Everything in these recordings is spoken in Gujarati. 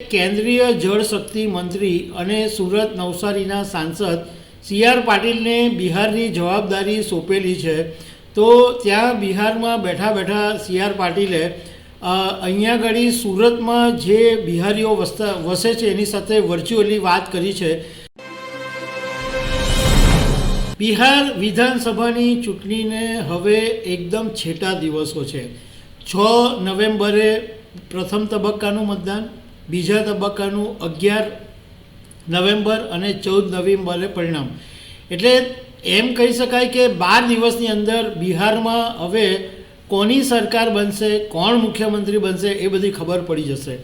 કેન્દ્રીય જળશક્તિ મંત્રી અને સુરત નવસારીના સાંસદ સી.આર. પાટીલને બિહારની જવાબદારી સોંપેલી છે। તો ત્યાં બિહારમાં બેઠા બેઠા સી.આર. પાટીલે અહીંયા આગળ સુરતમાં જે બિહારીઓ વસે છે એની સાથે વર્ચ્યુઅલી વાત કરી છે। બિહાર વિધાનસભાની ચૂંટણીને હવે એકદમ છેટા દિવસો છે। 6 નવેમ્બરે પ્રથમ તબક્કાનું મતદાન, બીજા તબક્કાનું 11 નવેમ્બર અને 14 નવેમ્બરે પરિણામ। એટલે એમ કહી શકાય કે 12 દિવસની અંદર બિહારમાં હવે કોની સરકાર બનશે, કોણ મુખ્યમંત્રી બનશે એ બધી ખબર પડી જશે।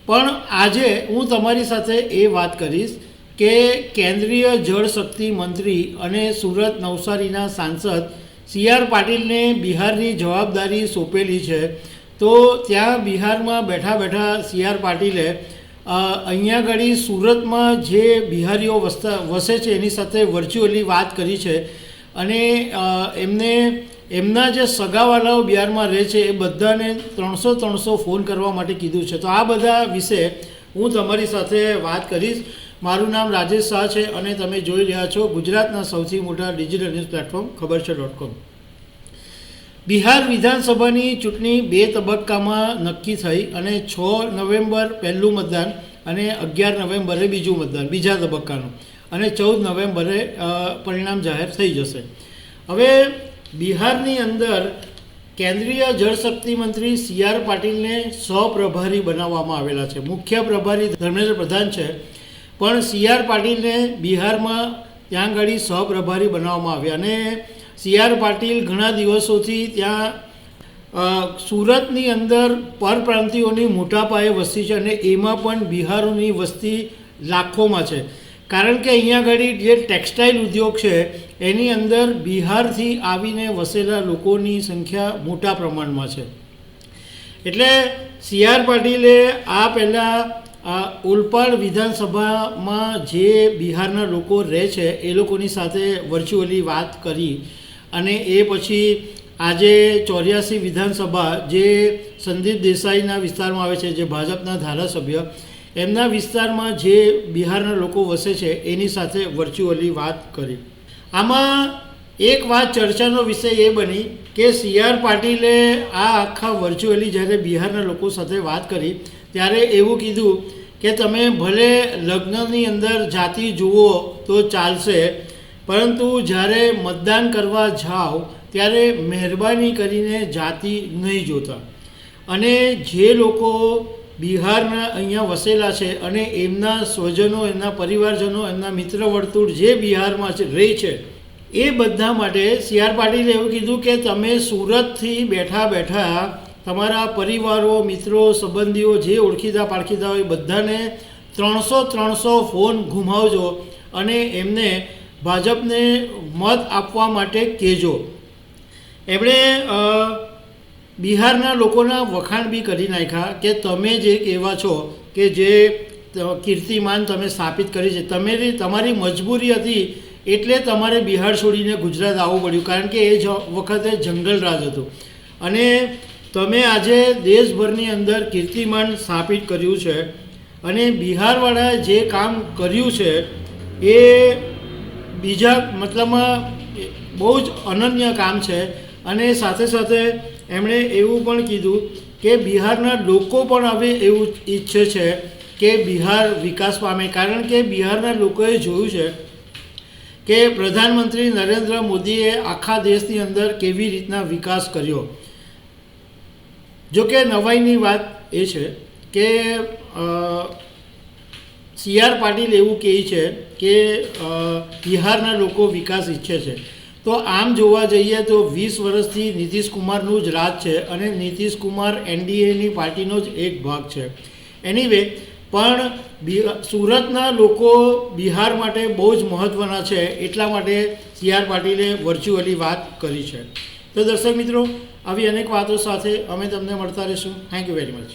પણ આજે હું તમારી સાથે એ વાત કરીશ કે કેન્દ્રીય જળશક્તિ મંત્રી અને સુરત નવસારીના સાંસદ સી.આર. પાટીલને બિહારની જવાબદારી સોંપેલી છે। તો ત્યાં બિહારમાં બેઠા બેઠા સી.આર. પાટીલે અહીંયા આગળ સુરતમાં જે બિહારીઓ વસે છે એની સાથે વર્ચ્યુઅલી વાત કરી છે અને એમને એમના જે સગાવાલાઓ બિહારમાં રહે છે એ બધાને 300 ફોન કરવા માટે કીધું છે। તો આ બધા વિશે હું તમારી સાથે વાત કરીશ। મારું નામ રાજેશ શાહ છે અને તમે જોઈ રહ્યા છો ગુજરાતના સૌથી મોટા ડિજિટલ ન્યૂઝ પ્લેટફોર્મ ખબરછે.com। બિહાર વિધાનસભાની ચૂંટણી 2 તબક્કામાં નક્કી થઈ અને 6 નવેમ્બર પહેલું મતદાન અને 11 નવેમ્બરે બીજું મતદાન બીજા તબક્કાનું અને 14 નવેમ્બરે પરિણામ જાહેર થઈ જશે। હવે બિહારની અંદર કેન્દ્રીય જળશક્તિ મંત્રી સી.આર. પાટીલને સહપ્રભારી બનાવવામાં આવેલા છે। મુખ્ય પ્રભારી ધર્મેન્દ્ર પ્રધાન છે, પણ સી.આર. પાટીલને બિહારમાં ત્યાં આગળ સહપ્રભારી બનાવવામાં આવ્યા અને સી.આર. પાટીલ ઘણા દિવસોથી ત્યાં સુરતની અંદર પરપ્રાંતિયોની મોટા પાયે વસ્તી છે અને એમાં પણ બિહારોની વસ્તી લાખોમાં છે। કારણ કે અહીંયા આગળ જે ટેક્સટાઇલ ઉદ્યોગ છે એની અંદર બિહારથી આવીને વસેલા લોકોની સંખ્યા મોટા પ્રમાણમાં છે। એટલે સી.આર. પાટીલે આ પહેલાં ઓલપાડ વિધાનસભામાં જે બિહારના લોકો રહે છે એ લોકોની સાથે વર્ચ્યુઅલી વાત કરી અને એ પછી આજે 84 વિધાનસભા જે સંદીપ દેસાઈના વિસ્તારમાં આવે છે, જે ભાજપના ધારાસભ્ય, એમના વિસ્તારમાં જે બિહારના લોકો વસે છે એની સાથે વર્ચ્યુઅલી વાત કરી। આમાં એક વાત ચર્ચાનો વિષય એ બની કે સી.આર. પાટીલે આ આખા વર્ચ્યુઅલી જ્યારે બિહારના લોકો સાથે વાત કરી ત્યારે એવું કીધું કે તમે ભલે લગ્નની અંદર જાતિ જુઓ તો ચાલશે, પરંતુ જ્યારે મતદાન કરવા જાઓ ત્યારે મહેરબાની કરીને જાતિ નહીં જોતા અને જે લોકો બિહારના અહીંયા વસેલા છે અને એમના સ્વજનો, એમના પરિવારજનો, એમના મિત્ર વર્તુળ જે બિહારમાં રહે છે એ બધા માટે સી.આર. પાટીલે એવું કીધું કે તમે સુરતથી બેઠા બેઠા તમારા પરિવારો, મિત્રો, સંબંધીઓ જે ઓળખીતા પાળખીતા હોય બધાને 300 ફોન ઘુમાવજો અને એમને ભાજપને મત આપવા માટે કહેજો। એમણે બિહારના લોકોના વખાણ બી કરી નાખ્યા કે તમે જે કહેવા છો કે જે કીર્તિમાન તમે સ્થાપિત કરી છે, તમારી મજબૂરી હતી એટલે તમારે બિહાર છોડીને ગુજરાત આવવું પડ્યું, કારણ કે એ વખતે જંગલ રાજ હતું અને તમે આજે દેશભરની અંદર કીર્તિમાન સ્થાપિત કર્યું છે અને બિહારવાળાએ જે કામ કર્યું છે એ બીજા મતલબમાં બહુ જ અનન્ય કામ છે। અને સાથે સાથે એમણે એવું પણ કીધું કે બિહારના લોકો પણ હવે એવું ઈચ્છે છે કે બિહાર વિકાસ પામે, કારણ કે બિહારના લોકોએ જોયું છે કે પ્રધાનમંત્રી નરેન્દ્ર મોદીએ આખા દેશની અંદર કેવી રીતના વિકાસ કર્યો। જોકે નવાઈની વાત એ છે કે સી.આર. પાટીલ એવું કહે છે કે બિહારના લોકો વિકાસ ઈચ્છે છે। તો આમ જોવા જઈએ તો 20 વર્ષથી નીતિશ કુમારનું જ રાજ છે અને નીતિશ કુમાર એનડીએની પાર્ટીનો જ એક ભાગ છે। એનીવે પણ સુરતના લોકો બિહાર માટે બહુ જ મહત્ત્વના છે, એટલા માટે સી.આર. પાટીલે વર્ચ્યુઅલી વાત કરી છે। તો દર્શક મિત્રો, આવી અનેક વાતો સાથે અમે તમને મળતા રહીશું। Thank you very much.